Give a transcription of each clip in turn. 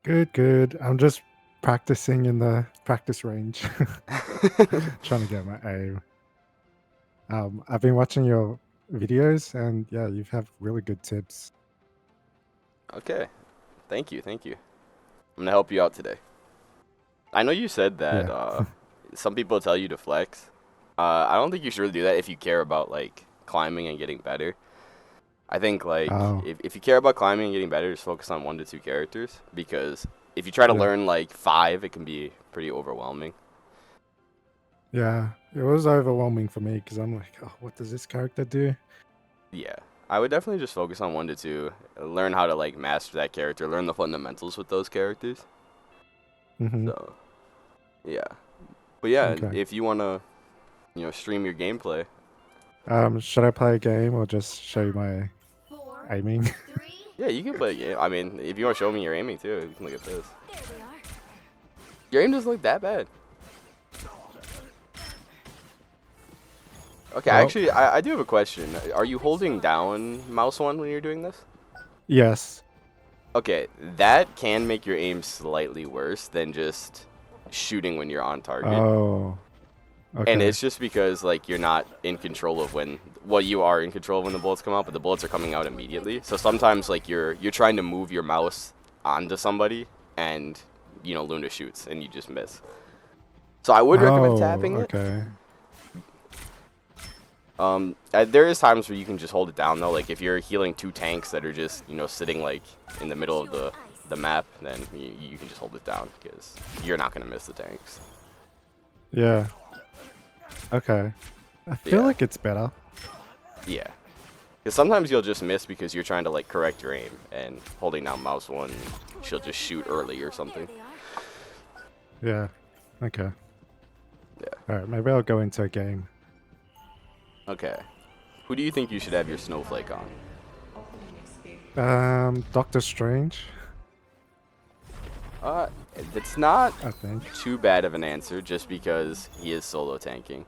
Good, good. I'm just practicing in the practice range, trying to get my aim. I've been watching your videos, and yeah, you have really good tips. Okay, thank you, thank you. I'm gonna help you out today. I know you said that Yeah. some people tell you to flex. I don't think you should really do that if you care about like climbing and getting better. I think like Oh, if you care about climbing and getting better, just focus on 1 to 2 characters because if you try to yeah, learn like 5, it can be pretty overwhelming. yeah. It was overwhelming for me because I'm like, oh, what does this character do? Yeah, I would definitely just focus on 1 to 2. Learn how to like master that character. Learn the fundamentals with those characters. Mm-hmm. So yeah, but yeah, Okay. if you wanna stream your gameplay. Should I play a game or just show you my Four, aiming? three, Yeah, you can play a game. I mean, if you want to show me your aiming too, you can look at this. there we are. Your aim doesn't look that bad. Okay, Well, actually, I do have a question. Are you holding down mouse one when you're doing this? yes. Okay, that can make your aim slightly worse than just shooting when you're on target. Oh, And okay. it's just because like you're not in control of when well you are in control of when the bullets come out, but the bullets are coming out immediately. So sometimes like you're trying to move your mouse onto somebody and Luna shoots and you just miss. So I would recommend Oh, tapping it. okay. There is times where you can just hold it down though. Like if you're healing 2 tanks that are just sitting like in the middle of the map, then you can just hold it down because you're not gonna miss the tanks. Yeah. Okay. I feel Yeah, like it's better. yeah. Because sometimes you'll just miss because you're trying to like correct your aim and holding down mouse one, she'll just shoot early or There something. they are. Yeah. Okay. Yeah. All right. Maybe I'll go into a game. Okay. Who do you think you should have your snowflake on? Doctor Strange, Uh, it's not I think. too bad of an answer just because he is solo tanking.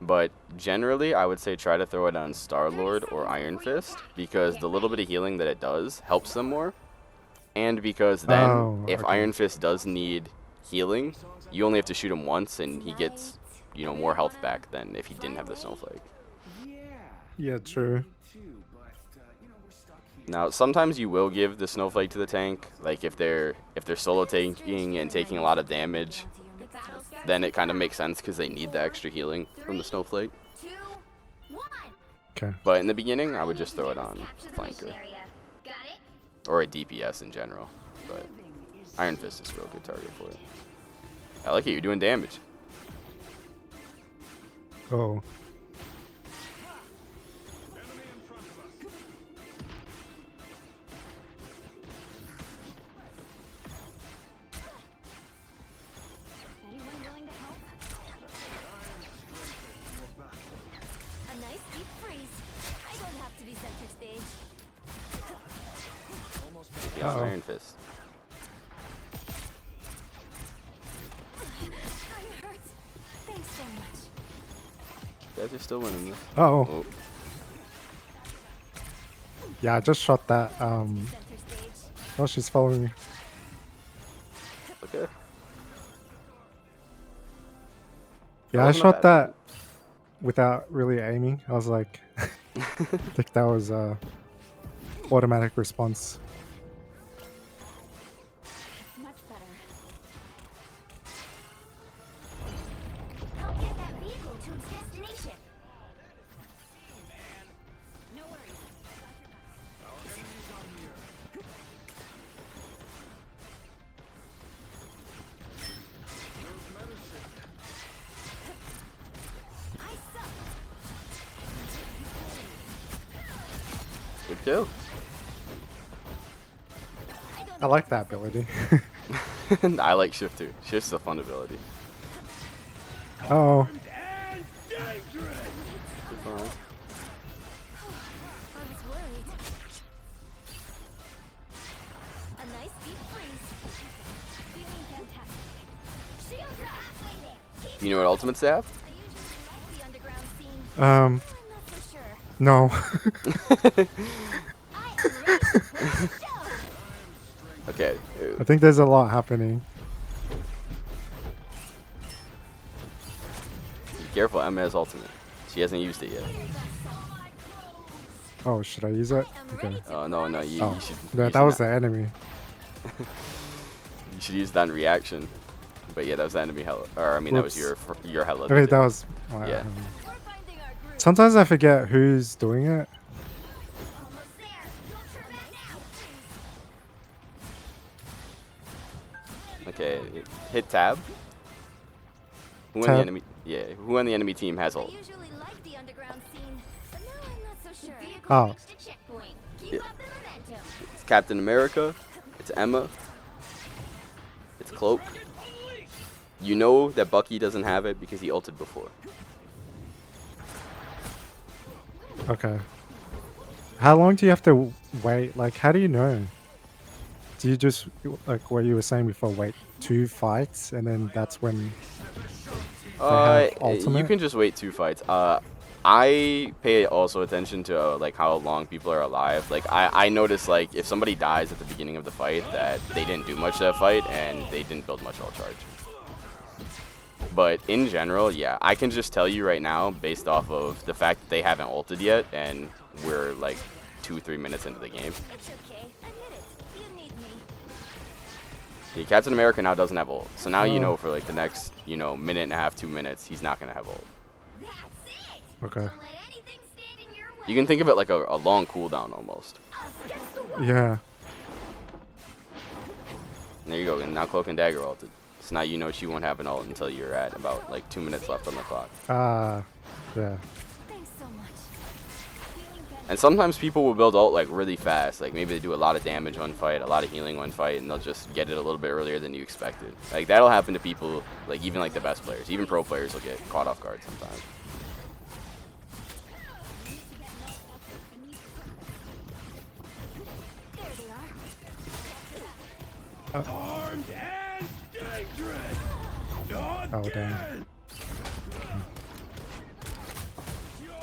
But generally, I would say try to throw it on Star-Lord or Iron Fist because the little bit of healing that it does helps them more. And because then, Oh, if okay. Iron Fist does need healing, you only have to shoot him once and he gets, more health back than if he didn't have the snowflake. Yeah, true. Now, sometimes you will give the snowflake to the tank, like if they're solo tanking and taking a lot of damage, The battle starts then it now. kind of makes sense because they need the extra healing from the snowflake. Two, one. Okay. But in the beginning, I would just throw it on Capture the mission flanker area. Got it? or a DPS in general. But Iron Fist is a real good target for it. I like it. You're doing damage. Oh, Anyone willing to help? A nice deep freeze. I don't have to be center stage. Yeah, uh-oh. Iron Fist. It hurts. Thanks so much. You guys are still winning this. Oh, Oh, yeah, I just shot that. Center stage. Oh, she's following me. okay. That Yeah, I wasn't a shot bad fight. that without really aiming. I was like, I think that was automatic response. Much better. Help get that vehicle to its destination. No worries. I suck. Good kill. I don't I know like what that to say. ability. I like Shift too. Shift's a fun ability. Oh, Good fun. I was worried. A nice deep freeze. Feeling fantastic. Shields up. You know what ultimates they have? I usually like the underground scene. um, I'm not so sure. no. I am ready to put on a show. Okay, I think there's a lot happening. Be careful, Emma has ultimate. She hasn't used it yet. Oh, should I use it? Okay. Oh no, no, you Oh, should. no, you that should was not- the enemy. You should use that in reaction. But yeah, that was the enemy hella. Or I mean, that was Whoops. your hella. I mean, that was. Yeah. We're finding our groove. Sometimes I forget who's doing it. Almost there. Don't turn back now. Okay, hit tab. Who on Tab. the enemy? Yeah, who on the enemy team has I ult? usually like the underground scene, but now I'm not so sure. Oh. Reached a checkpoint. Keep Yeah. up the momentum. It's Captain America. It's Emma. It's Cloak. You know that Bucky doesn't have it because he ulted before. Okay. How long do you have to wait? Like, how do you know? Do you just, like what you were saying before, wait 2 fights and then that's when have You ultimate? can just wait 2 fights. I pay also attention to like how long people are alive. Like I notice like if somebody dies at the beginning of the fight that they didn't do much that fight and they didn't build much ult charge. But in general, yeah, I can just tell you right now based off of the fact that they haven't ulted yet and we're like 2-3 minutes into the game. It's okay. Admit it. You need me. Yeah, Captain America now doesn't have ult. So now you Oh. know for like the next, minute and a half, 2 minutes, he's not gonna have ult. That's it. Okay. Don't let anything stand in your way. You can think of it like a long cooldown almost. Against the wall. Yeah. And there you go, and now Cloak and Dagger ulted. So now you know she won't have an ult until you're at about like 2 minutes left on the clock. Yeah. Thanks so much. Feeling better. And sometimes people will build ult like really fast. Like maybe they do a lot of damage one fight, a lot of healing one fight, and they'll just get it a little bit earlier than you expected. Like that'll happen to people, like even like the best players. Even pro players will get caught off guard sometimes. There they are. Armed and dangerous. Oh, damn. You're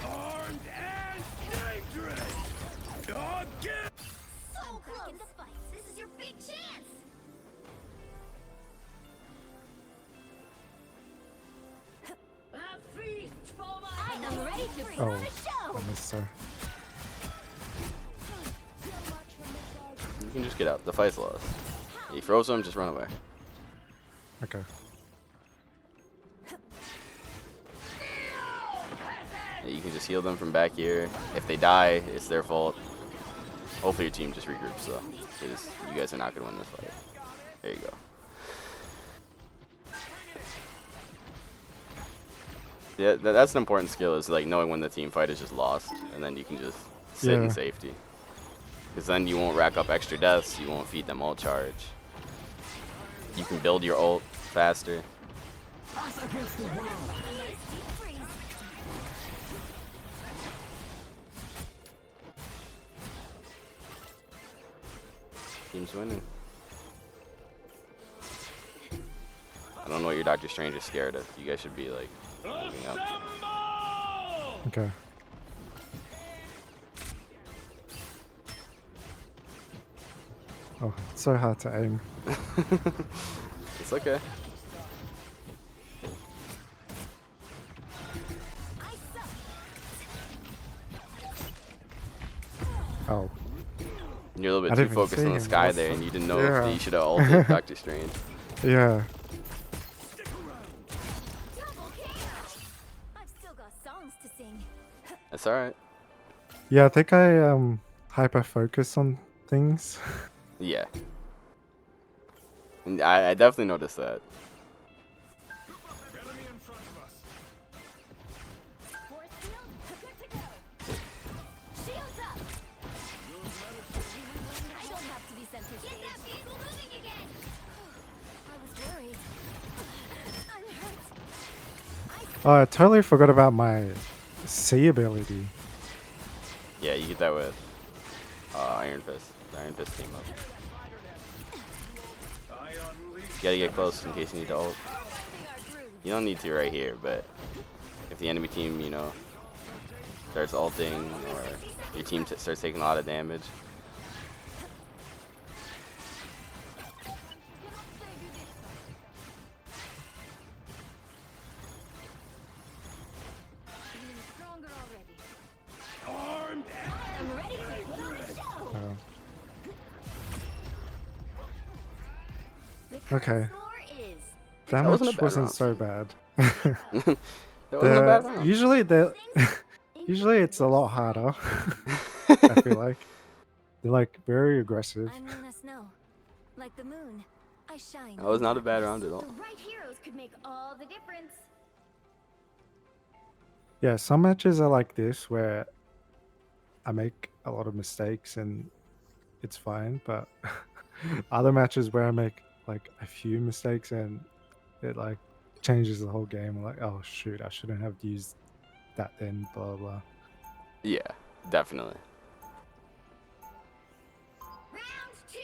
armed and dangerous. Again. So close. In the fight. This is your big chance. A feast for my I am ready to put Oh. on a show. I missed her. You can just get out. The fight's lost. He froze him, just run away. Okay. Yeah, you can just heal them from back here. If they die, it's their fault. Hopefully your team just regroups though. Because you guys are not gonna win this fight. There you go. Yeah, that's an important skill is like knowing when the team fight is just lost, and then you can just sit in Yeah. safety. Because then you won't rack up extra deaths, you won't feed them ult charge. You can build your ult faster. Nice deep freeze. Team's winning. I don't know what your Doctor Strange is scared of. You guys should be like moving up. Okay. Oh, it's so hard to aim. It's okay. I suck. Oh. You're a little I bit didn't too even focused see on the him. sky What's there, the- and you didn't know Yeah. that you should have ulted Doctor Strange. Yeah. Double kill. I've still got songs to sing. That's alright. Yeah, I think I hyper focus on things. Yeah. And I definitely noticed that. Enemy in front of us. Force field, good to go. Shields up. I don't have to be center stage. Get that vehicle moving again. I was worried. I'm hurt. Oh, I totally forgot about my C ability. Yeah, you get that with Iron Fist. The Iron Fist team up. I unleash. You gotta get close in case you need to ult. Finding our groove. You don't need to right here, but if the enemy team, starts ulting or your team starts taking a lot of damage, Okay. Score is Damage wasn't a bad wasn't round. so bad. That wasn't a bad round. Usually usually it's a lot harder. I feel like they're like very aggressive. I'm Luna Snow. Like the moon, I shine. That was in not a bad darkness. round at all. The right heroes could make all the difference. Yeah, some matches are like this where I make a lot of mistakes and it's fine, but other matches where I make like a few mistakes and it like changes the whole game. Like, oh shoot, I shouldn't have used that then, blah blah blah. Yeah, definitely. Round 2.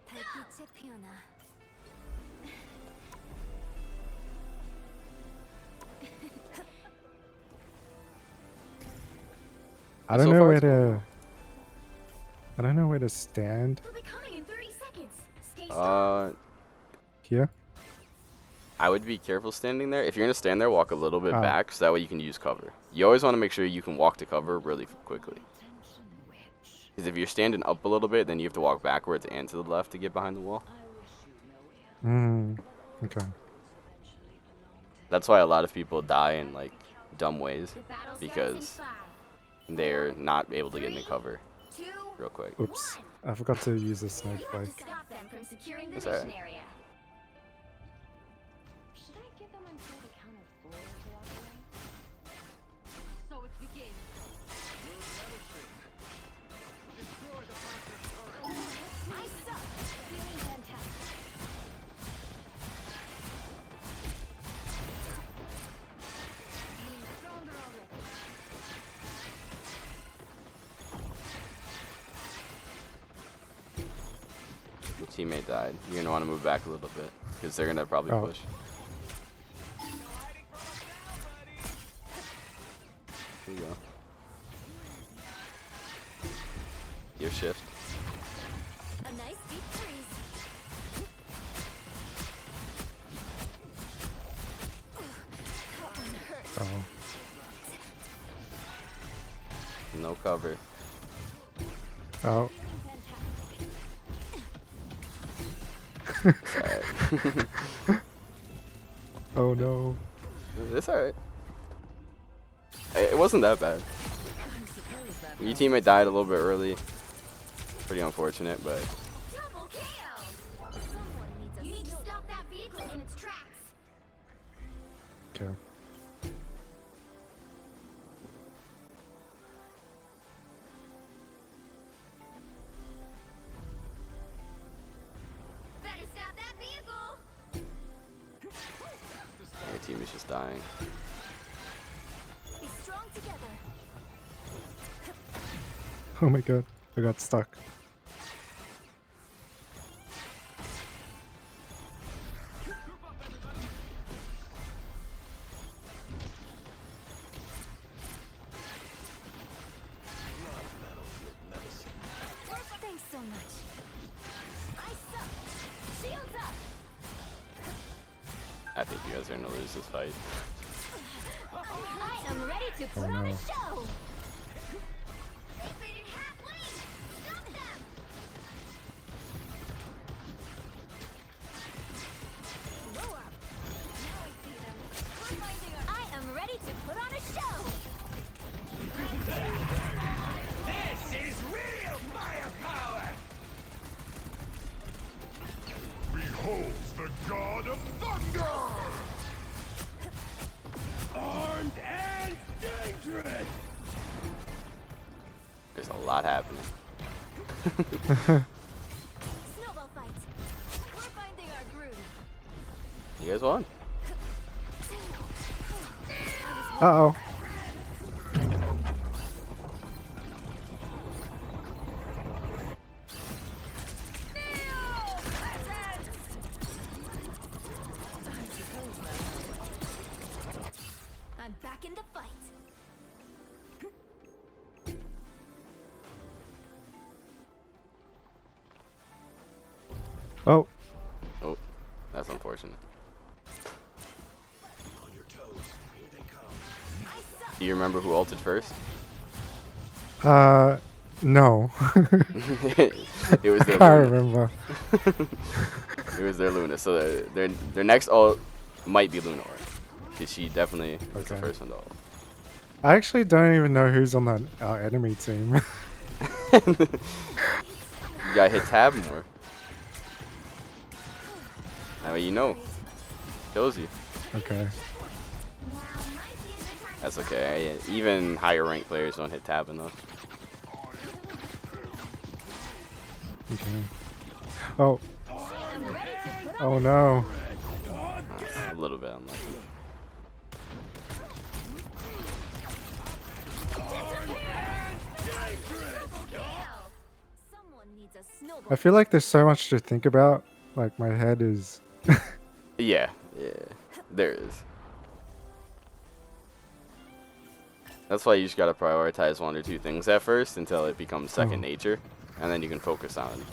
Pepite Piona. I don't So know far where it's going to. well. I don't know where to stand We'll be coming in 30 seconds. Stay strong. here. I would be careful standing there. If you're gonna stand there, walk a little bit Oh. back so that way you can use cover. You always want to make sure you can walk to cover really quickly. Because if you're standing up a little bit, then you have to walk backwards and to the left to get behind the wall. Okay. That's why a lot of people die in like dumb ways The battle starts because in 5, they're not able to get into cover 2, real quick. Oops. I forgot to use the You snowflake. have to stop them from securing the That's all right. mission area. Should I give them until the count of 4 to walk away? So it begins. I suck. Feeling fantastic. Feeling stronger already. Your teammate died. You're gonna want to move back a little bit because they're gonna probably Oh. push. Here you go. Your shift. A nice deep freeze. That one hurt. Oh. No cover. Oh. Alright. Oh no. It's alright. It wasn't that bad. Your teammate died a little bit early. Pretty unfortunate, but Double KO. Someone needs a You need to stop that vehicle in its tracks. Okay. Better stop that vehicle. your team is just dying. Be strong together. Oh my god. I got stuck. Thanks so much. I suck. Shields up. I think you guys are gonna lose this fight. I am ready to put Oh, on a no. show. They faded halfway. Stop them. Blow up. Now I see them. We're finding our- I am ready to put on a show. This is real firepower! Behold the god of thunder! Armed and dangerous! There's a lot happening. Snowball fight. We're finding our groove. You guys won. Uh oh. I'm back in the fight. Oh. Oh, that's unfortunate. Do you remember who ulted first? No. It was the I Luna. remember. It was their Luna. So their next ult might be Lunor. Because she definitely was the Okay. first one to ult. I actually don't even know who's on the our enemy team. You gotta hit tab more. That way you know. Kills you. Okay. That's okay. Even higher ranked players don't hit tab enough. Okay. Oh. Oh no. A little bit unlucky. Someone needs a snowball. I feel like there's so much to think about. Like my head is. Yeah, there is. That's why you just gotta prioritize one or two things at first until it becomes second Oh. nature, and then you can focus on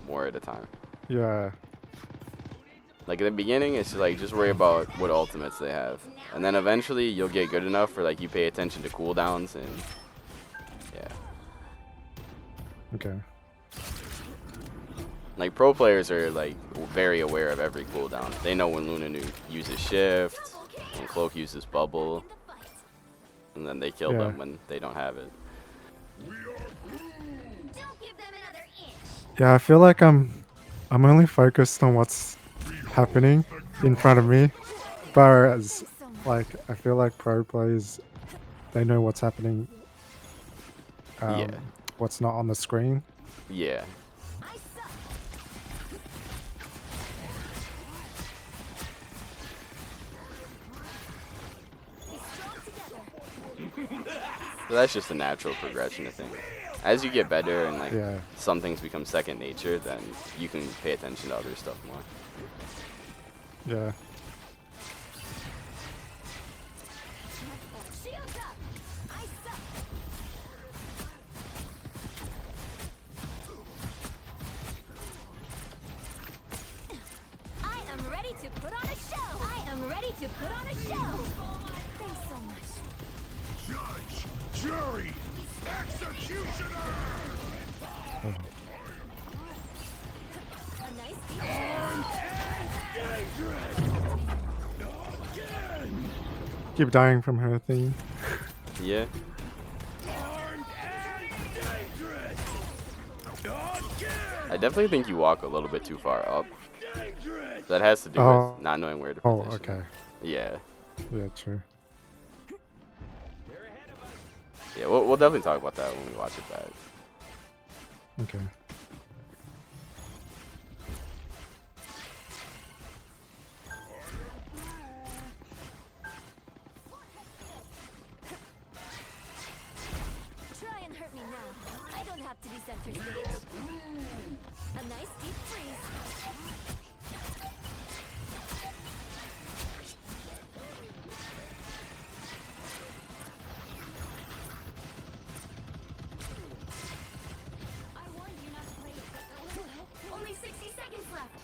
more at a time. Yeah. Like in the beginning, it's like just worry about what ultimates they have, and then eventually you'll get good enough for like you pay attention to cooldowns and yeah. Okay. Like pro players are like very aware of every cooldown. They know when Luna uses shift, when Cloak uses bubble, and then they kill Yeah. them when they don't have it. Don't give them another inch. Yeah, I feel like I'm only focused on what's happening in front of me. Whereas like I feel like pro players they know what's happening Yeah. what's not on the screen. Yeah. I suck. Be strong together. So that's just a natural progression of things. As you get better and like Yeah. some things become second nature, then you can pay attention to other stuff more. Yeah. Shields up. I suck. I am ready to put on a show. I am ready to put on a show. Thanks so much. Judge, jury, executioner! A nice deal. Again! Keep dying from her thing. Yeah. Armed and dangerous! Again! I definitely think you walk a little bit too far up. Dangerous! That has to do Oh. with not knowing where to Oh, position. okay. Yeah. Yeah, true. Yeah, we'll definitely talk about that when we watch it back. Okay. Try and hurt me now. I don't have to be center stage. A nice deep freeze. I warned you not to play it. Only 60 seconds left.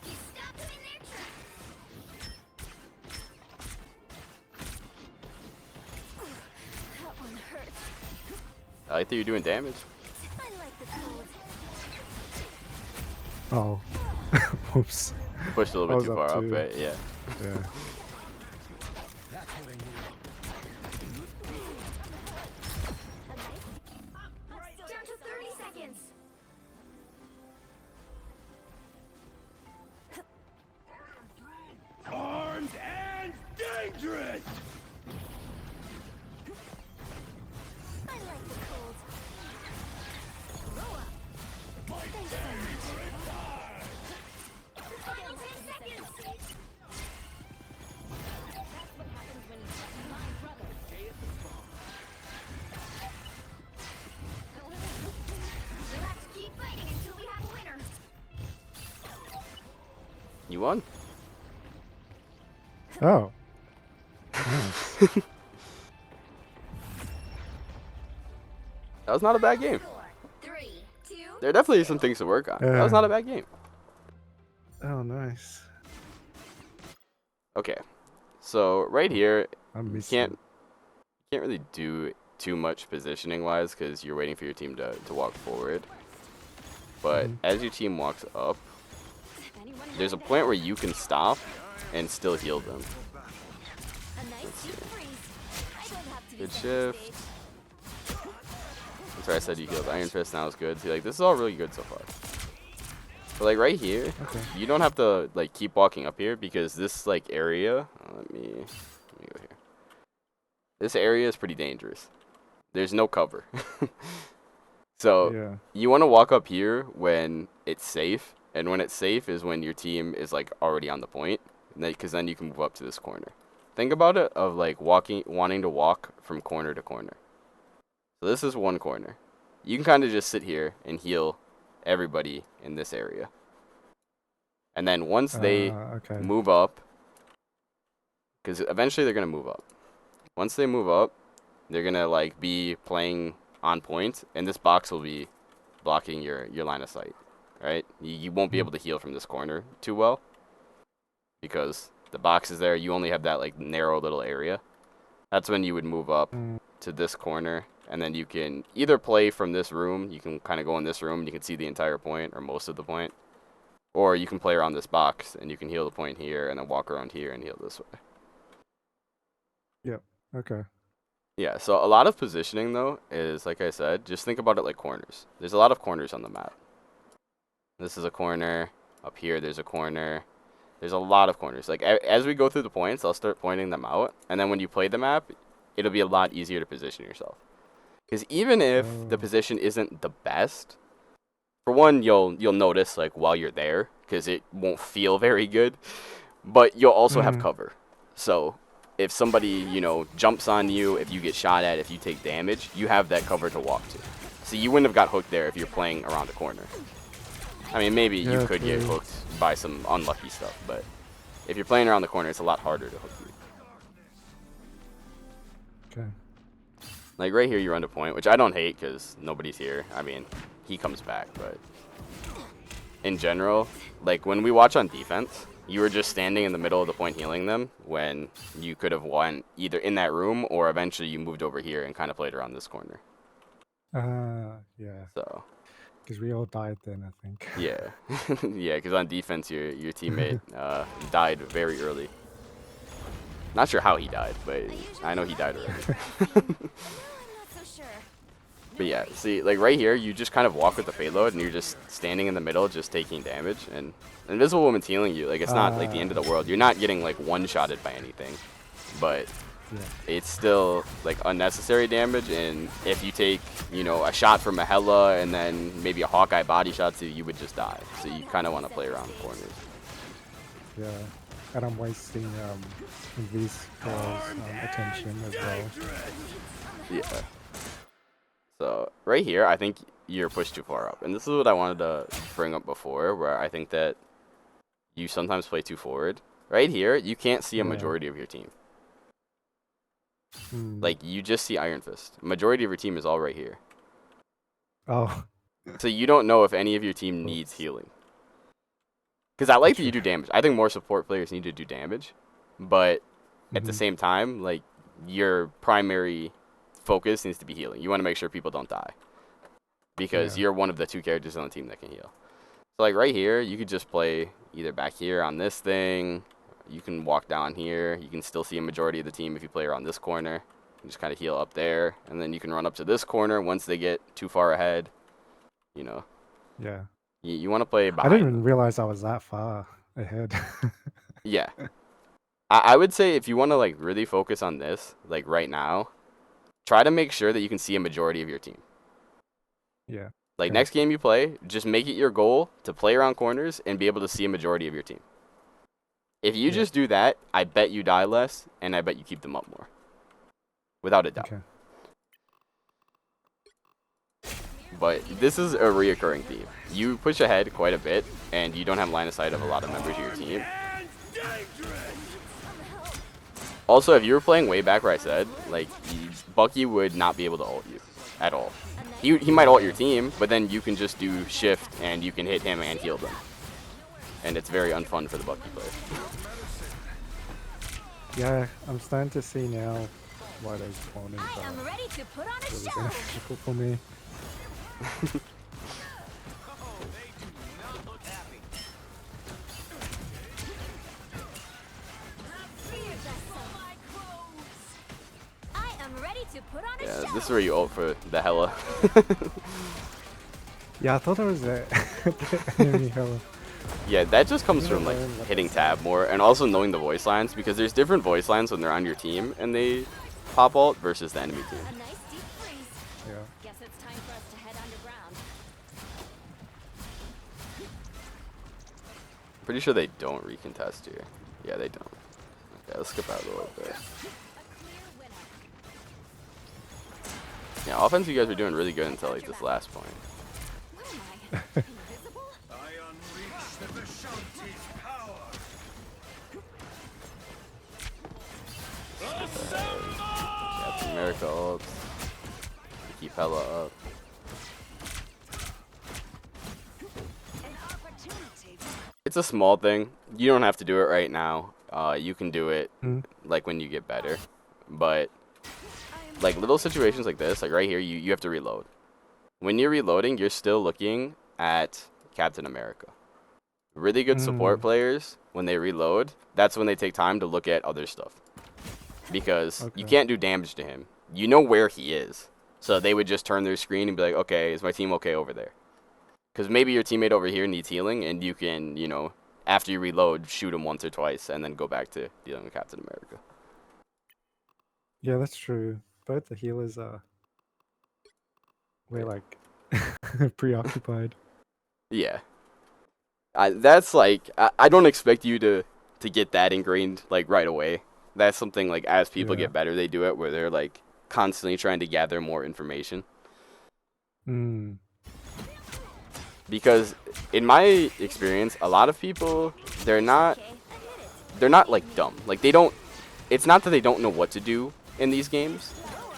You stopped them in their tracks. That one hurt. I like that you're doing damage. I like the cold. Oh. Oops. Pushed a little I bit was too up far up, too. right? Yeah. Yeah. Down to 30 seconds. Armed and dangerous! I like the cold. Roll up. Thanks so much. Final 10 seconds. That's what happens when you let my brother stay at the spawn. Let's keep fighting until we have a winner. You won. Oh. That was not a bad game. 4, 3, 2. There are definitely some things to work on. That was Yeah. not a bad game. Oh, nice. Okay. So right here, I you missed can't really do too much positioning wise because you're waiting for your team to walk forward. but Mhm. as your team walks up, If anyone there's a had point where you can stop and still heal them. a nice deep freeze. I don't have to be Good center shift. stage. That's why I said you healed Iron Fist, now it's good. See, like, this is all really good so far. But, like, right here, Okay. you don't have to, like, keep walking up here because this, like, area... let me go here. This area is pretty dangerous. There's no cover. So, Yeah. you want to walk up here when it's safe. And when it's safe is when your team is, like, already on the point. Because then you can move up to this corner. Think about it of, like, wanting to walk from corner to corner. So this is one corner. You can kind of just sit here and heal everybody in this area. And then once they Okay. move up, because eventually they're going to move up. Once they move up, they're going to like be playing on point, and this box will be blocking your line of sight, right? You won't be Mhm. able to heal from this corner too well because the box is there. You only have that like narrow little area. That's when you would move up Mm, to this corner, and then you can either play from this room. You can kind of go in this room and you can see the entire point or most of the point, or you can play around this box and you can heal the point here and then walk around here and heal this way. okay. Yeah, so a lot of positioning though is, like I said, just think about it like corners. There's a lot of corners on the map. This is a corner. Up here there's a corner. There's a lot of corners. Like as we go through the points, I'll start pointing them out, and then when you play the map, it'll be a lot easier to position yourself. Because even if the Oh. position isn't the best, for one, you'll notice like while you're there, because it won't feel very good, but you'll also have Mhm. cover. So if somebody, you know, jumps on you, if you get shot at, if you take damage, you have that cover to walk to. So you wouldn't have got hooked there if you're playing around a corner. I mean, maybe you Yeah, could get true. hooked by some unlucky stuff, but if you're playing around the corner, it's a lot harder to hook you. Okay. Like right here, you run to point, which I don't hate because nobody's here. I mean, he comes back, but in general, like when we watch on defense, you were just standing in the middle of the point healing them when you could have won either in that room or eventually you moved over here and kind of played around this corner. Yeah. So Because we all died then, I think. yeah, yeah, because on defense, your teammate died very early. Not sure how he died, but I know he died already. I'm not so sure. But yeah, see, like right here, you just kind of walk with the payload, and you're just standing in the middle, just taking damage, and Invisible Woman's healing you. Like, it's not like the end of the world. You're not getting like one-shotted by anything, but Yeah. it's still like unnecessary damage. And if you take, you know, a shot from a Hela and then maybe a Hawkeye body shot to you, you would just die. So you kind of want to play around the corners. Yeah. And I'm wasting these girls' attention as well. Yeah. So right here, I think you're pushed too far up, and this is what I wanted to bring up before, where I think that you sometimes play too forward. Right here, you can't see a Yeah. majority of your team. Mm. Like you just see Iron Fist. Majority of your team is all right here, Oh. so you don't know if any of your team needs healing. Because I like that you do damage. I think more support players need to do damage, but at the Mhm. same time, like your primary focus needs to be healing. You want to make sure people don't die because Yeah. you're one of the two characters on the team that can heal. So like right here, you could just play either back here on this thing. You can walk down here. You can still see a majority of the team if you play around this corner. You just kind of heal up there, and then you can run up to this corner once they get too far ahead. You know, Yeah. you want to play I behind didn't them. even realize I was that far ahead. Yeah. I would say if you want to like really focus on this, like right now, try to make sure that you can see a majority of your team. Yeah. Like Okay. next game you play, just make it your goal to play around corners and be able to see a majority of your team. If you Yeah. just do that, I bet you die less, and I bet you keep them up more. Without a doubt. Okay. But this is a reoccurring theme. You push ahead quite a bit, and you don't have line of sight of a lot of members of your team. And dangerous! Also, if you were playing way back where I said, like, Bucky would not be able to ult you at all. He might ult your team, but then you can just do shift, and you can hit him and heal them. And it's very unfun for the Bucky player. Yeah, I'm starting to see now why those corners I am are ready to put on a really show. beneficial for me. This is where you ult for the Hella. Yeah, I thought it was the enemy hella. Yeah, that just comes Yeah, from like learn what hitting that's- tab more and also knowing the voice lines, because there's different voice lines when they're on your team and they pop ult versus the enemy team. A nice deep freeze. Yeah. Guess it's time for us to head underground. Pretty sure they don't recontest here. Yeah, they don't. Okay, let's skip out a little bit. A clear winner. Yeah, offense you guys were doing really good until like this last point. What am I? Invisible? I unleash the Vishanti's power. Captain America ults. Keep Hella up. An opportunity. It's a small thing. You don't have to do it right now. You can do it Mm. like when you get better. But I am like little situations like this, like right here, you have to reload. When you're reloading, you're still looking at Captain America. Really good support players, when they reload, that's when they take time to look at other stuff. Because you Okay. can't do damage to him. You know where he is. So they would just turn their screen and be like, okay, is my team okay over there? Because maybe your teammate over here needs healing, and you can, you know, after you reload, shoot him once or twice, and then go back to dealing with Captain America. Yeah, that's true. Both the healers are we're like preoccupied. Yeah. That's like, I don't expect you to get that ingrained like right away. That's something like as people Yeah. get better, they do it where they're like constantly trying to gather more information. Mm. Because in my experience, a lot of people, they're not okay. I hit it. they're not like dumb. Like they don't, it's not that they don't know what to do in these games.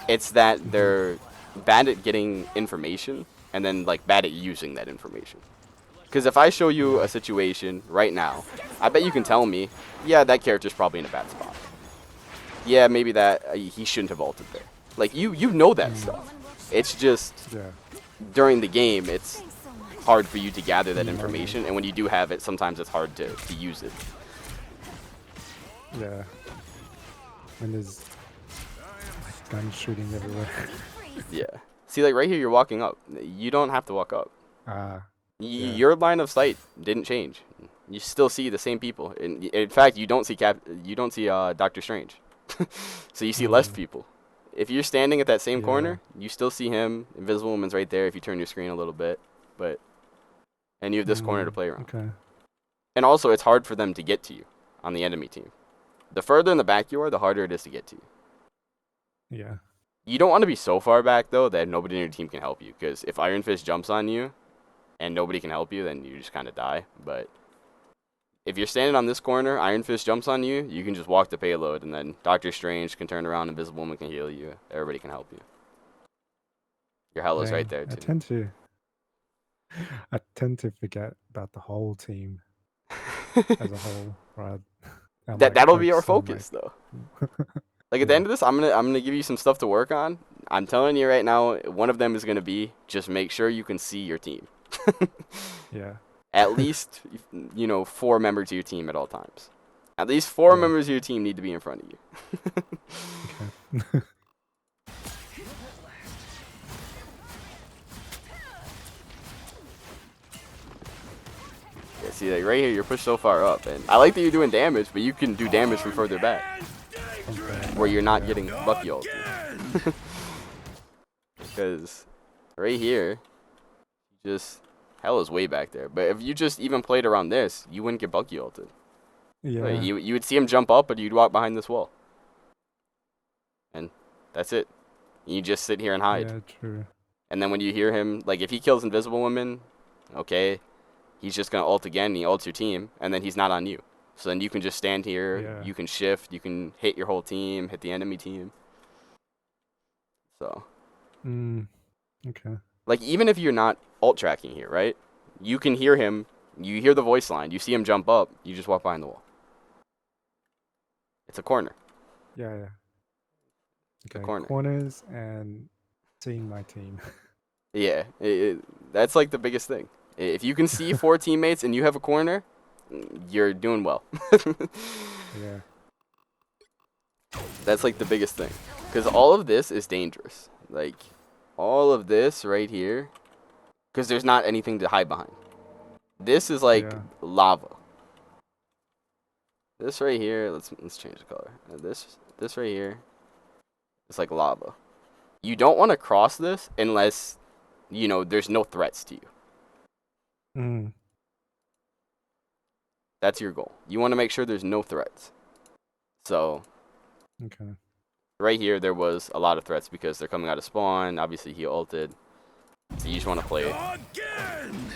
It's that they're bad at getting information and then like bad at using that information. Because if I show you a situation right now, I bet you can tell me, yeah, that character's probably in a bad spot. Yeah, maybe that he shouldn't have ulted there. Like you know that stuff. It's just Yeah. during the game, it's Thanks so much. hard for you to gather that Mm. information, and when you do have it, sometimes it's hard to use it. Yeah. And there's like guns shooting everywhere. Deep freeze. Yeah. See, like right here, you're walking up. You don't have to walk up. Ah. Yeah. Your line of sight didn't change. You still see the same people. In fact, you don't see Doctor Strange. So you see less people. If you're standing at that same Yeah. corner, you still see him. Invisible Woman's right there if you turn your screen a little bit, and you have this corner to play around. Okay. And also, it's hard for them to get to you on the enemy team. The further in the back you are, the harder it is to get to you. Yeah. You don't want to be so far back, though, that nobody in your team can help you. Because if Iron Fist jumps on you and nobody can help you, then you just kind of die. But if you're standing on this corner, Iron Fist jumps on you, you can just walk the payload, and then Doctor Strange can turn around, Invisible Woman can heal you. Everybody can help you. Your Hella's right there, Dang, too. I tend to forget about the whole team as a whole, right? I'm, like, That'll be our focused on, focus, though. Like at the end of this, I'm gonna give you some stuff to work on. I'm telling you right now, one of them is gonna be just make sure you can see your team. Yeah. At least 4 members of your team at all times. At least 4 Yeah. members of your team need to be in front of you. Okay. Yeah, see, like right here, you're pushed so far up, and I like that you're doing damage, but you can do damage from further back, Okay. where you're not getting lucky ulti. Because right here, just hell is way back there. But if you just even played around this, you wouldn't get Bucky ulted. Yeah. Like, you would see him jump up, but you'd walk behind this wall, and that's it. You just sit here and hide. Yeah, true. And then when you hear him, like if he kills Invisible Woman, okay, he's just gonna ult again. And he ults your team, and then he's not on you. So then you can just stand here. Yeah. You can shift. You can hit your whole team, hit the enemy team. So Okay. like even if you're not ult tracking here, right? You can hear him. You hear the voice line. You see him jump up. You just walk behind the wall. It's a corner. Yeah, yeah. The Okay. corner. Corners and seeing my team. Yeah, that's like the biggest thing. If you can see 4 teammates and you have a corner, you're doing well. Yeah. That's like the biggest thing. Because all of this is dangerous. like all of this right here, because there's not anything to hide behind. This is like Yeah. lava. This right here, let's change the color. This right here, it's like lava. You don't want to cross this unless, you know, there's no threats to you. Mm. That's your goal. You want to make sure there's no threats. So Okay. right here, there was a lot of threats because they're coming out of spawn. Obviously, he ulted. So you just want to play it. Again!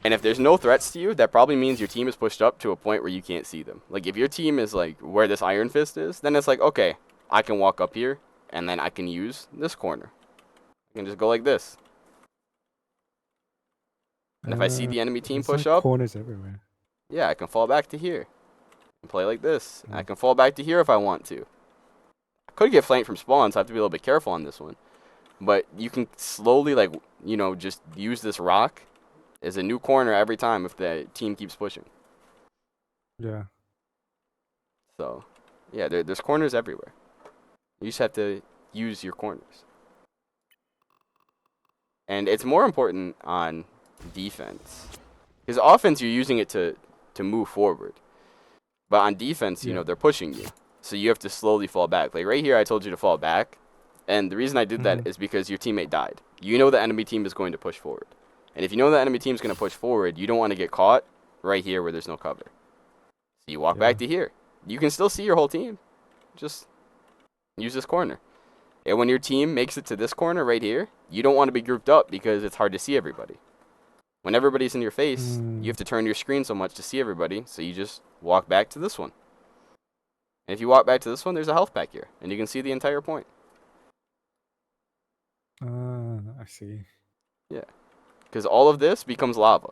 And if there's no threats to you, that probably means your team is pushed up to a point where you can't see them. Like, if your team is, like, where this Iron Fist is, then it's like, okay, I can walk up here, and then I can use this corner. I can just go like this. And if I see the enemy team There's, push like, up, corners everywhere. yeah, I can fall back to here and play like this. And I can fall back to here if I want to. I could get flanked from spawn, so I have to be a little bit careful on this one. But you can slowly, like, you know, just use this rock as a new corner every time if the team keeps pushing. Yeah. So, yeah, there's corners everywhere. You just have to use your corners. And it's more important on defense. Because offense, you're using it to move forward. But on defense, you Yeah. know, they're pushing you. So you have to slowly fall back. Like right here, I told you to fall back. And the reason I did that is because your teammate died. You know the enemy team is going to push forward. And if you know the enemy team is going to push forward, you don't want to get caught right here where there's no cover. So you walk back to here. You can still see your whole team. Just use this corner. And when your team makes it to this corner right here, you don't want to be grouped up because it's hard to see everybody. When everybody's in your face, you have to turn your screen so much to see everybody, so you just walk back to this one. And if you walk back to this one, there's a health pack here, and you can see the entire point. I see. Yeah. Because all of this becomes lava,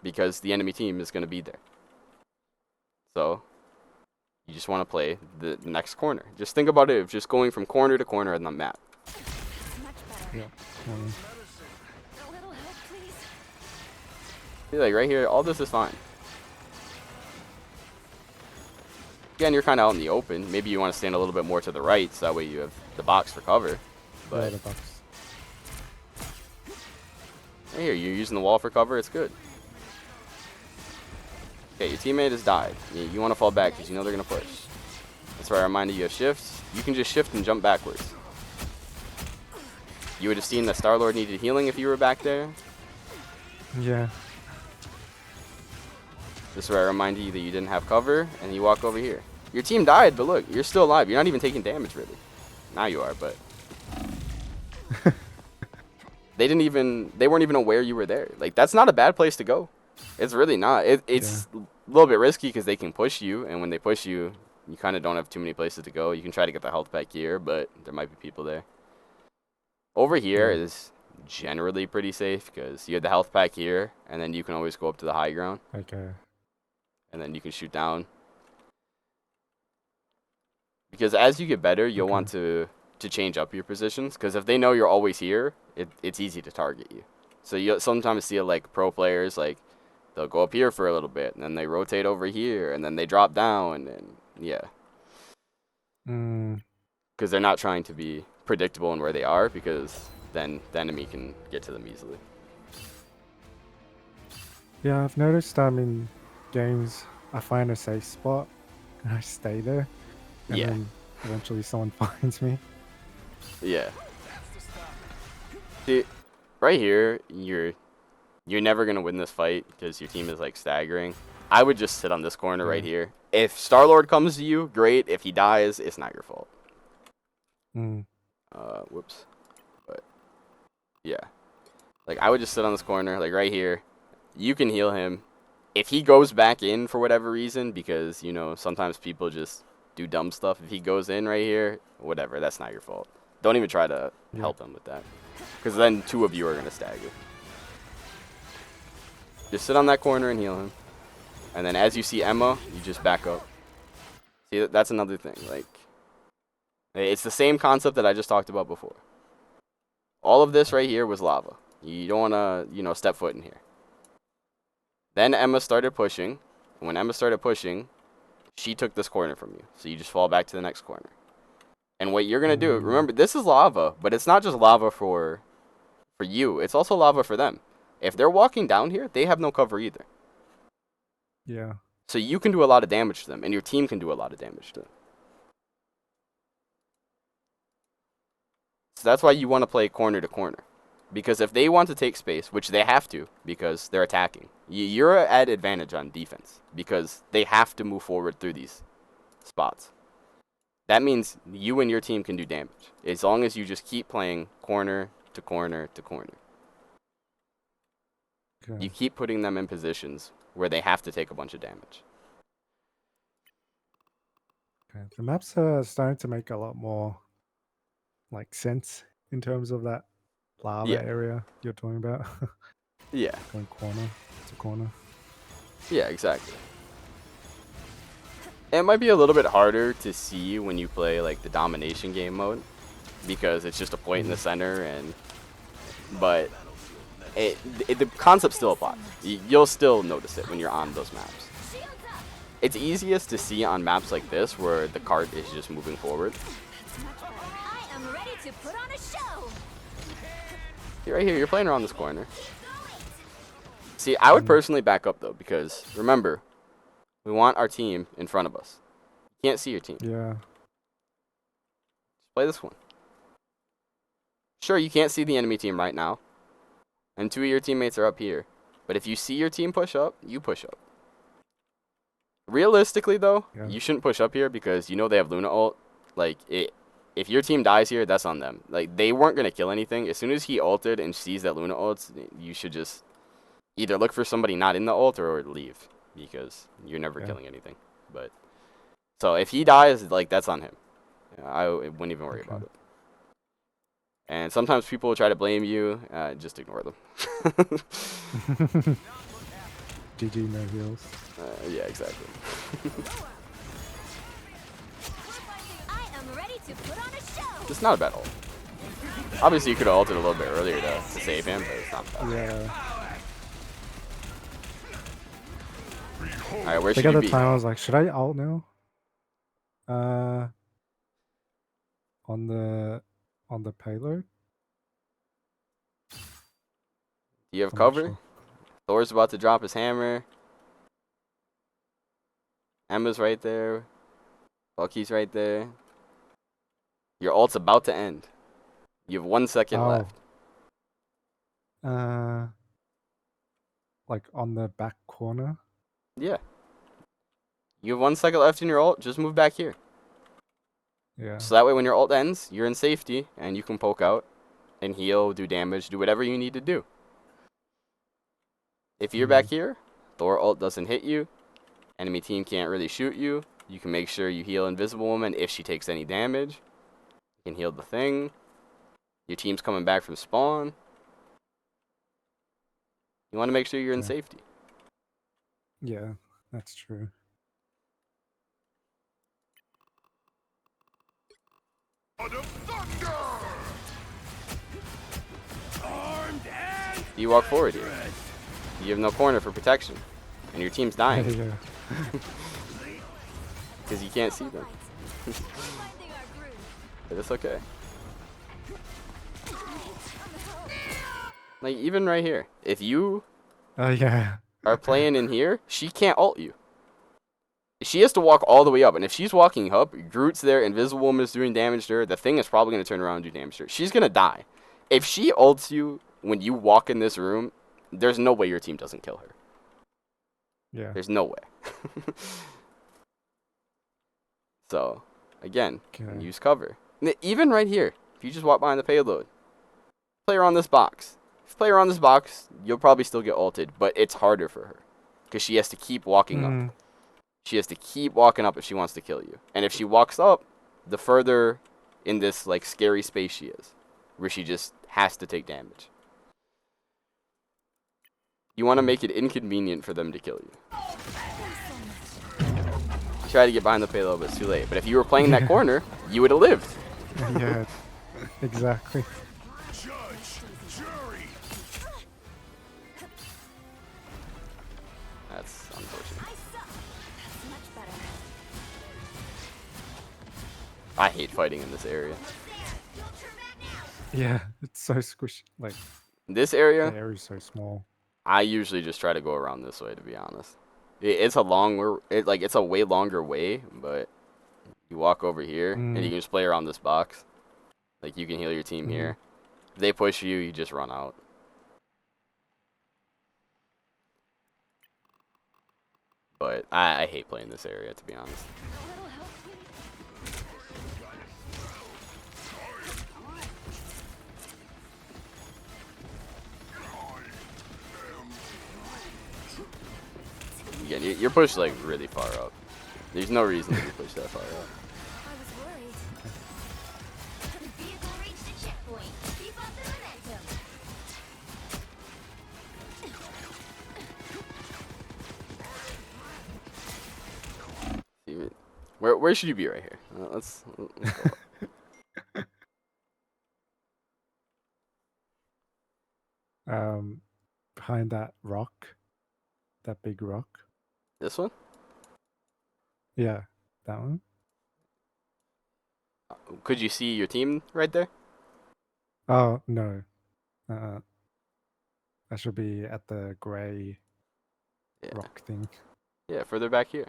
because the enemy team is going to be there. So, you just want to play the next corner. Just think about it of just going from corner to corner on the map. Much better. Yeah. A little help, please. See, like right here, all this is fine. Again, you're kind of out in the open. Maybe you want to stand a little bit more to the right, so that way you have the box for cover. But the box. right here, you're using the wall for cover. It's good. Okay, your teammate has died. You want to fall back because you know they're going to push. That's why I reminded you of shifts. You can just shift and jump backwards. You would have seen that Star-Lord needed healing if you were back there. Yeah. This is where I remind you that you didn't have cover, and you walk over here. Your team died, but look, you're still alive. You're not even taking damage, really. Now you are, but... they weren't even aware you were there. Like, that's not a bad place to go. It's really not. It's a little bit risky because they can push you, and when they push you, you kind of don't have too many places to go. You can try to get the health pack here, but there might be people there. Over here is generally pretty safe because you have the health pack here, and then you can always go up to the high ground. Okay. And then you can shoot down. Because as you get better, you'll want to change up your positions. Because if they know you're always here, it's easy to target you. So you sometimes see like pro players, like they'll go up here for a little bit, and then they rotate over here, and then they drop down, and yeah. Because they're not trying to be predictable in where they are, because then the enemy can get to them easily. Yeah, I've noticed in games I find a safe spot and I stay there. And Yeah. then eventually someone finds me. Yeah. See, right here, you're never gonna win this fight because your team is like staggering. I would just sit on this corner right here. If Star-Lord comes to you, great. If he dies, it's not your fault. Whoops. But yeah, like I would just sit on this corner, like right here. You can heal him. If he goes back in for whatever reason, because you know sometimes people just do dumb stuff. If he goes in right here, whatever, that's not your fault. Don't even try to help him with that, because then two of you are gonna stagger. Just sit on that corner and heal him, and then as you see Emma, you just back up. See, that's another thing. Like, it's the same concept that I just talked about before. All of this right here was lava. You don't want to, step foot in here. Then Emma started pushing. When Emma started pushing, she took this corner from you. So you just fall back to the next corner. And what you're gonna do, remember, this is lava, but it's not just lava for you. It's also lava for them. If they're walking down here, they have no cover either. Yeah. So you can do a lot of damage to them, and your team can do a lot of damage to them. So that's why you want to play corner to corner. Because if they want to take space, which they have to, because they're attacking, you're at advantage on defense. Because they have to move forward through these spots. That means you and your team can do damage. As long as you just keep playing corner to corner to corner. Okay. You keep putting them in positions where they have to take a bunch of damage. Okay. The maps are starting to make a lot more like sense in terms of that lava Yeah. area you're talking about. Yeah. Going corner to corner. Yeah, exactly. It might be a little bit harder to see when you play like the domination game mode because it's just a point in the center, but the concept still applies. You'll still notice it when you're on those maps. Shields up. It's easiest to see on maps like this where the cart is just moving forward. I am ready to put on a show. Right here, you're playing around this corner. See, I would personally back up though because remember, we want our team in front of us. You can't see your team. Yeah. Play this one. Sure, you can't see the enemy team right now. And 2 of your teammates are up here. But if you see your team push up, you push up. Realistically, though, Yeah. you shouldn't push up here because you know they have Luna ult. Like, if your team dies here, that's on them. Like, they weren't going to kill anything. As soon as he ulted and sees that Luna ults, you should just either look for somebody not in the ult or leave. Because you're never killing anything. But so if he dies, like, that's on him. I wouldn't even worry about it. And sometimes people will try to blame you. Just ignore them. GG no heals. Yeah, exactly. I am ready to put on a show. It's not a bad ult. Obviously, you could have ulted a little bit earlier to save him, but it's not bad. Yeah. Alright, where I should think you at the be? time I was like, should I ult now? On the payload. Do you have I'm not cover? sure. Thor's about to drop his hammer. Emma's right there. Bucky's right there. Your ult's about to end. You have 1 second Oh. left. Like on the back corner. Yeah. You have 1 second left in your ult. Just move back here. Yeah. So that way when your ult ends, you're in safety and you can poke out and heal, do damage, do whatever you need to do. If you're back here, Thor ult doesn't hit you. Enemy team can't really shoot you. You can make sure you heal Invisible Woman if she takes any damage. You can heal the thing. Your team's coming back from spawn. You want to make sure you're in Yeah. safety. Yeah, that's true. You walk forward here. You have no corner for protection. And your team's dying Yeah. because you can't see them. Finding our groove. But it's okay. Like, even right here. If you Oh yeah. are playing in here, she can't ult you. She has to walk all the way up. And if she's walking up, Groot's there, Invisible Woman is doing damage to her, the thing is probably going to turn around and do damage to her. She's going to die. If she ults you when you walk in this room, there's no way your team doesn't kill her. Yeah. There's no way. So, again, Okay. use cover. Even right here, if you just walk behind the payload, play around this box. If you play around this box, you'll probably still get ulted, but it's harder for her because she has to keep walking up. She has to keep walking up if she wants to kill you. And if she walks up, the further in this like scary space she is, where she just has to take damage. You want to make it inconvenient for them to kill you. Try to get behind the payload, but it's too late. But if you were playing that corner, you would have lived. Yeah. Exactly. Judge, jury. That's unfortunate. I suck. That's much better. I hate fighting in this area. Yeah, it's so squishy. Like This the area, area is so small. I usually just try to go around this way, to be honest. It's a it's a way longer way, but you walk over here and you Mm, can just play around this box. Like you can heal your team mhm. here. If they push you, you just run out. But I hate playing this area, to be honest. Again, you're pushed like really far up. There's no reason to be pushed that far up. I was worried. The vehicle reached the checkpoint. Keep up the momentum. Where should you be right here? Let's go up. Behind that rock, that big rock. This one? Yeah, that one. Could you see your team right there? Oh no, uh, I should be at the gray Yeah. rock thing. Yeah, further back here.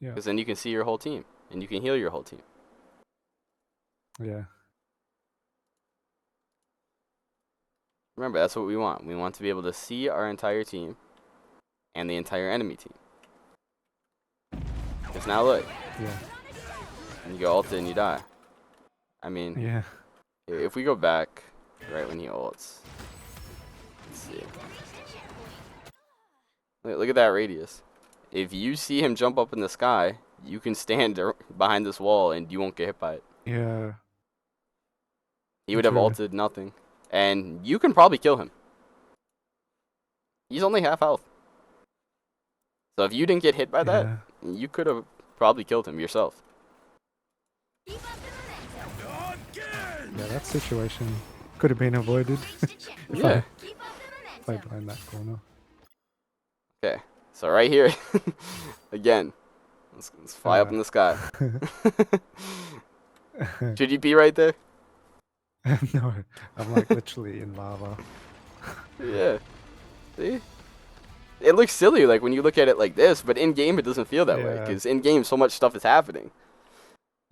Yeah, Because then you can see your whole team and you can heal your whole team. yeah, Remember, that's what we want. We want to be able to see our entire team and the entire enemy team. Because now look, yeah, and you go ulted and you die. I mean, yeah. if we go back right when he ults, let's see. Look at that radius. If you see him jump up in the sky, you can stand behind this wall and you won't get hit by it. Yeah, He would have True. ulted nothing. And you can probably kill him. He's only half health. So if you didn't get hit by that, yeah, you could have probably killed him yourself. Keep up the momentum. Again! yeah. That situation could have been avoided Reached the checkpoint. if Yeah. Keep up I the played momentum. behind that corner. Okay. So right here, again, let's fly up in the sky. Should you be right there? No, I'm like literally in lava. Yeah. See? It looks silly like when you look at it like this, but in game it doesn't feel that way Yeah. because in game so much stuff is happening.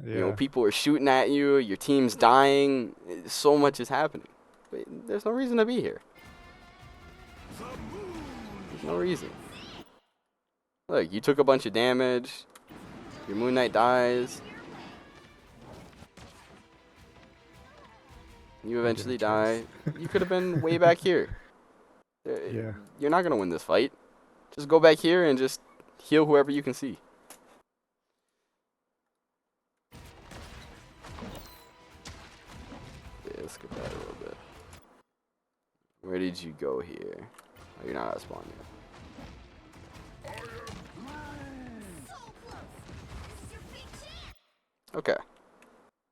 Yeah, You know, people are shooting at you, your team's dying, so much is happening. But there's no reason to be here. There's no reason. Look, you took a bunch of damage. Your Moon Knight dies. You eventually die. choose. You could have been way back here. Yeah. You're not gonna win this fight. Just go back here and just heal whoever you can see. Yeah, let's get that a little bit. Where did you go here? Oh, you're not at spawn yet. Okay.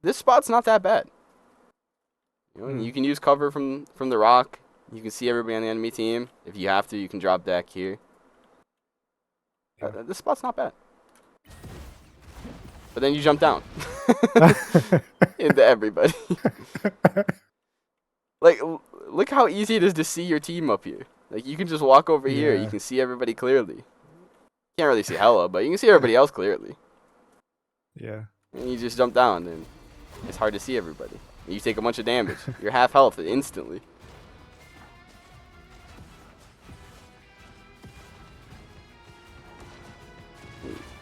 This spot's not that bad. You know, Hmm. you can use cover from the rock. You can see everybody on the enemy team. If you have to, you can drop deck here. Yeah. This spot's not bad. But then you jump down into everybody. Like, look how easy it is to see your team up here. Like, you can just walk over here. You Yeah. can see everybody clearly. Can't really see Hella, but you can see everybody else clearly. Yeah. And you just jump down, and it's hard to see everybody. You take a bunch of damage. You're half health instantly.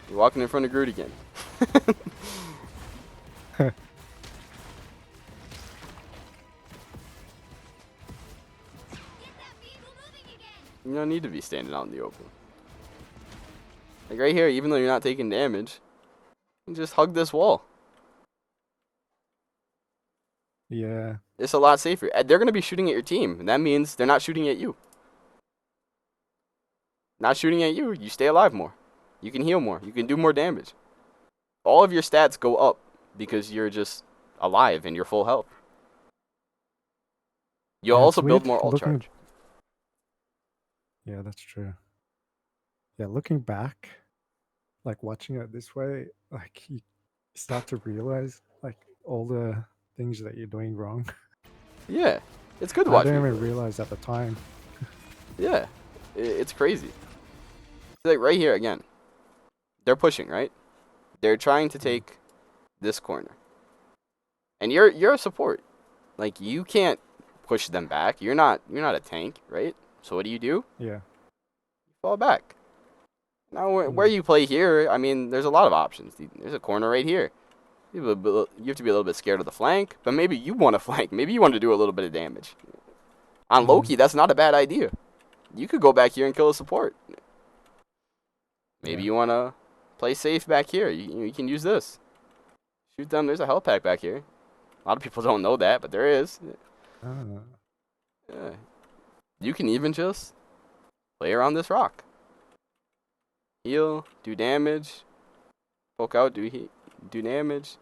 You're walking in front of Groot again. You don't need to be standing out in the open. Like right here, even though you're not taking damage, you just hug this wall. Yeah. It's a lot safer. They're going to be shooting at your team, and that means they're not shooting at you. Not shooting at you, you stay alive more. You can heal more. You can do more damage. All of your stats go up because you're just alive and you're full health. You'll Yeah, it's also build weird more ult looking- charge. Yeah, that's true. Yeah, looking back, like watching it this way, like start to realize like all the things that you're doing wrong. Yeah, it's good to I watch didn't people. even realize at the time. Yeah, it's crazy. Like right here again, they're pushing, right? They're trying to take this corner, and you're a support. Like you can't push them back. You're not a tank, right? So what do? Yeah. Fall back. Now where Mm. you play here, I mean, there's a lot of options. There's a corner right here. You have to be a little bit scared of the flank, but maybe you want to flank. Maybe you want to do a little bit of damage. On Loki, that's not a bad idea. You could go back here and kill a support. Maybe Yeah. you want to play safe back here. You can use this. Shoot them. There's a health pack back here. A lot of people don't know that, but there is. Ah. Yeah. You can even just play around this rock. Heal, do damage, poke out, do damage.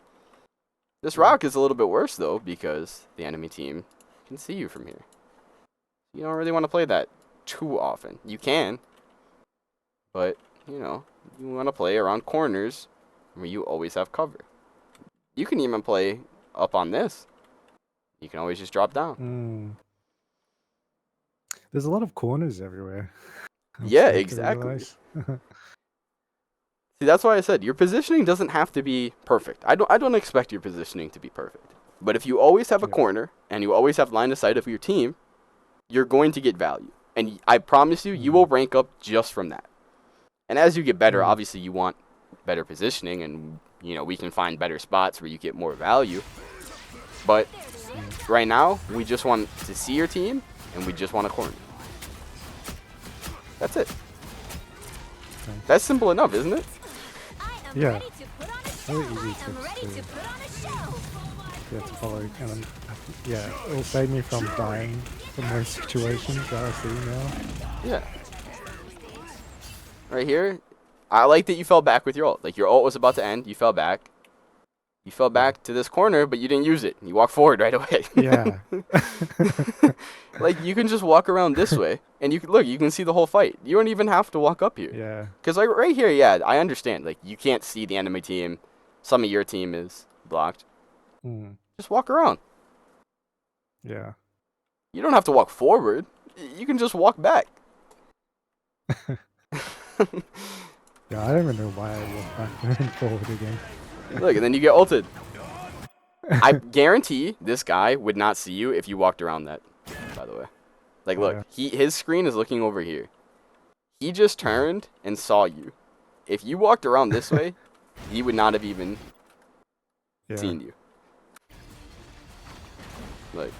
This rock is a little bit worse though because the enemy team can see you from here. You don't really want to play that too often. You can, but you want to play around corners where you always have cover. You can even play up on this. You can always just drop down. Mm. There's a lot of corners everywhere. I'm Yeah, starting to exactly. realize. See, that's why I said your positioning doesn't have to be perfect. I don't expect your positioning to be perfect. But if you always have a Yeah. corner and you always have line of sight of your team, you're going to get value. And I promise you will rank up just from that. And as you get better, obviously you want better positioning and we can find better spots where you get more value. But right now, we just want to see your team and we just want a corner. That's it. That's simple enough, isn't it? I am Yeah. ready to put on a show. Really easy I am tips ready to- to put on a show. Yeah, to follow. And yeah, it'll save me from dying from those situations that I see now. Yeah. Right here, I like that you fell back with your ult. Like your ult was about to end, you fell back. You fell back to this corner, but you didn't use it. You walked forward right away. Yeah. Like you can just walk around this way, and you can see the whole fight. You don't even have to walk up here. Yeah. Cause like right here, yeah, I understand. Like you can't see the enemy team. Some of your team is blocked. Mm. Just walk around. Yeah. You don't have to walk forward. You can just walk back. Yeah, I don't even know why I walked back and forward again. Look, and then you get ulted. I guarantee this guy would not see you if you walked around that, by the way. Like, look, his screen is looking over here. He just turned and saw you. If you walked around this way, he would not have even seen you. Like,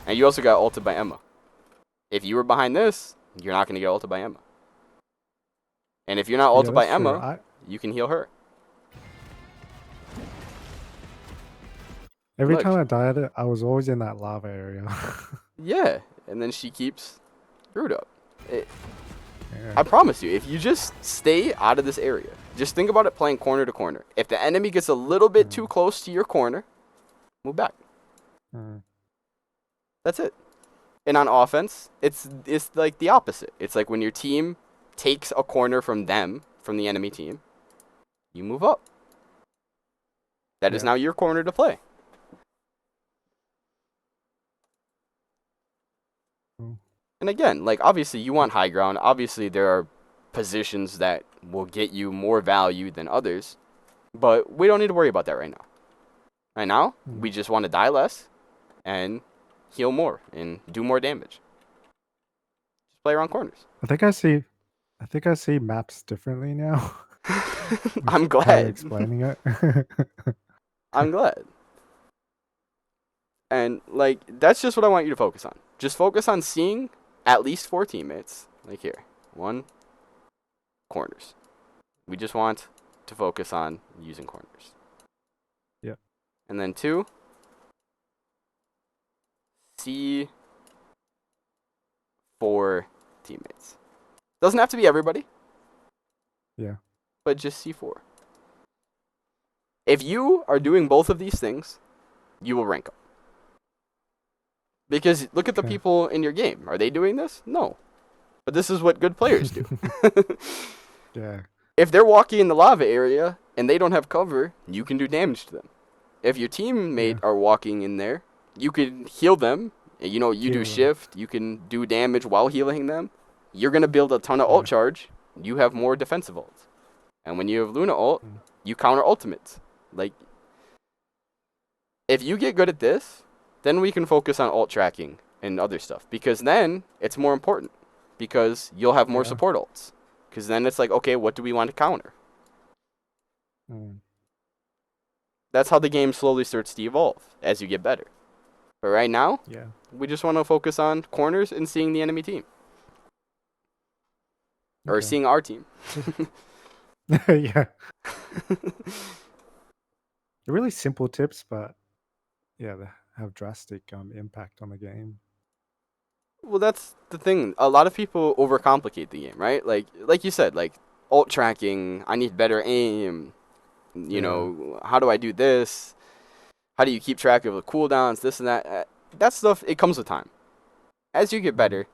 and you also got ulted by Emma. If you were behind this, you're not going to get ulted by Emma. And if you're not ulted by that's true. Emma, you can heal her. Every Look. time I died, I was always in that lava area. Yeah, and then she keeps screwed up. Yeah. I promise you, if you just stay out of this area, just think about it playing corner to corner. If the enemy gets a little bit too close to your corner, move back. Mm. That's it. And on offense, it's like the opposite. It's like when your team takes a corner from them, from the enemy team, you move up. That is Yeah. now your corner to play. Mm. And again, like obviously you want high ground. Obviously there are positions that will get you more value than others, but we don't need to worry about that right now. Right now, we just want to die less and heal more and do more damage. Just play around corners. I think I see maps differently now. I'm How you're glad. explaining it. I'm glad. And like that's just what I want you to focus on. Just focus on seeing at least 4 teammates. Like here. 1, corners. We just want to focus on using corners. Yep. And then 2, see 4 teammates. Doesn't have to be everybody. Yeah. But just C4. If you are doing both of these things, you will rank up. Because look at the Okay. people in your game. Are they doing this? No. But this is what good players do. Yeah. If they're walking in the lava area and they don't have cover, you can do damage to them. If your teammate are walking in there, you can heal them. And, you Heal do them. shift. You can do damage while healing them. You're gonna build a ton of ult charge. You have more defensive ults. And when you have Luna ult, you counter ultimates. Like, if you get good at this, then we can focus on ult tracking and other stuff. Because then it's more important. Because you'll have more Yeah. support ults. Because then it's like, okay, what do we want to counter? Mm. That's how the game slowly starts to evolve as you get better. But right now, Yeah. we just want to focus on corners and seeing the enemy team. Or Okay. seeing our team. Yeah. They're really simple tips, but yeah, they have drastic impact on the game. Well, that's the thing. A lot of people overcomplicate the game, right? Like you said, like ult tracking, I need better aim. You know, how do I do this? How do you keep track of the cooldowns, this and that? That stuff, it comes with time. As you get better,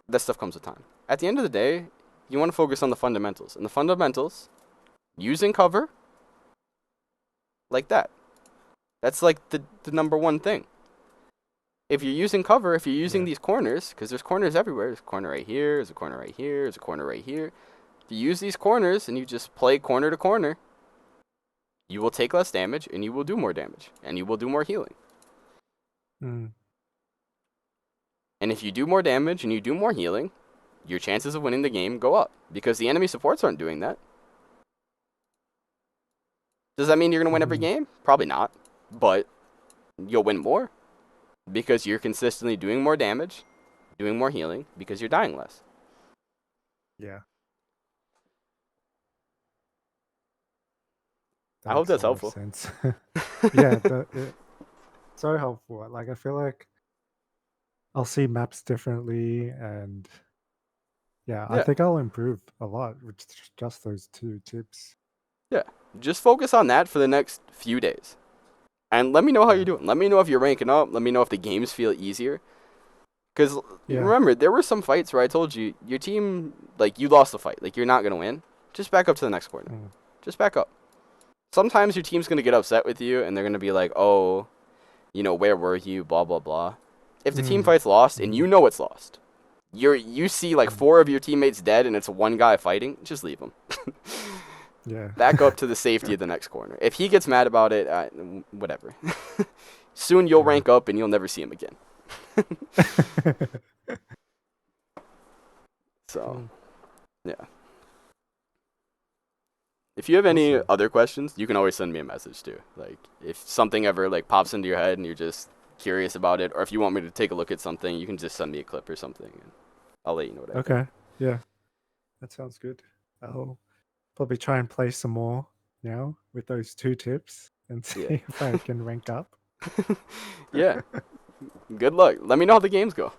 that stuff comes with time. At the end of the day, you want to focus on the fundamentals. And the fundamentals, using cover, like that. That's like the number one thing. If you're using cover, if you're using these corners, because there's corners everywhere. There's a corner right here, there's a corner right here, there's a corner right here. If you use these corners and you just play corner to corner, you will take less damage and you will do more damage. And you will do more healing. Mm. And if you do more damage and you do more healing, your chances of winning the game go up. Because the enemy supports aren't doing that. Does that mean you're going to win every game? Probably not. But you'll win more. Because you're consistently doing more damage, doing more healing, because you're dying less. Yeah. I hope makes that's a lot of helpful. sense. Yeah, so helpful. Like, I feel like I'll see maps differently, and yeah, I Yeah. think I'll improve a lot with just those 2 tips. Yeah. Just focus on that for the next few days. And let me know how you're doing. Let me know if you're ranking up. Let me know if the games feel easier. Because remember, there were some fights where I told you, your team, like, you lost the fight. Like, you're not going to win. Just back up to the next corner. Just back up. Sometimes your team's going to get upset with you, and they're going to be like, oh, you know, where were you, blah, blah, blah. If the team fight's lost, and you know it's lost, you see, like, 4 of your teammates dead, and it's one guy fighting, just leave him. Yeah. Back up to the safety of the next corner. If he gets mad about it, whatever. Soon you'll rank up and you'll never see him again. So, yeah. If you have any other questions, you can always send me a message too. Like, if something ever like pops into your head and you're just curious about it, or if you want me to take a look at something, you can just send me a clip or something, and I'll let you know what I think. Okay. Yeah. That sounds good. I'll probably try and play some more now with those 2 tips and see if I can rank up. Yeah. Good luck. Let me know how the games go.